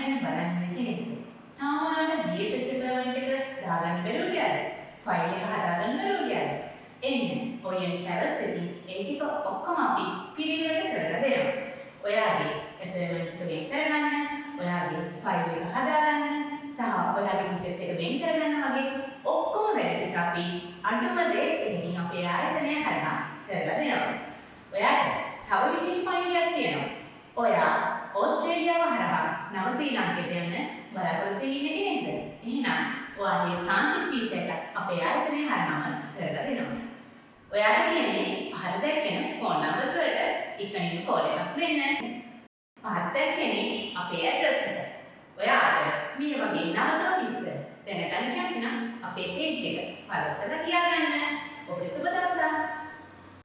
ගැන බලන්න කෙනෙක්ද? තාම ඔයාලට BA supplement එක දාගන්න බැරුව ගියාද? ෆයිල් එක හදාගන්න බැරුව ගියාද? එන්න ඔයන් කැවස් වෙදී ඒ ටික ඔක්කොම අපි පිළිවෙලට කරලා දෙනවා. ඔයාගේ අපොයින්ට්මන්ට් එක වෙන් කරගන්න, ඔයාගේ ෆයිල් එක හදාගන්න සහ ඔයාගේ ටිකට් එක වෙන් කරගන්න වගේ ඔක්කොම වැඩ ටික අපි අඩුම රේට් එකකින් අපේ ආයතනය හරහා කරලා දෙනවා. ඔයාට තව විශේෂ පණිවිඩයක් තියෙනවා. ඔයා ඕස්ට්‍රේලියාව හරහා නව ශ්‍රී ලංකාවට යන්න බලාපොරොත්තු වෙන කෙනෙක්ද? එහෙනම් ඔයාගේ ට්‍රාන්සිට් වීසා එක අපේ ආයතනය හරහාම කරලා දෙනවා. ඔයාට තියෙන්නේ පහර දැක්කෙන ෆෝන් නම්බර්ස් වලට ඉක්මනින් කෝල් එකක් දෙන්න. පහර දැක්කෙනේ අපේ ඇඩ්‍රස් එක. ඔයාට මේ වගේ නවතම විස්තර දැනගන්න කැමති නම් අපේ පේජ් එක ෆලෝ කරලා තියාගන්න.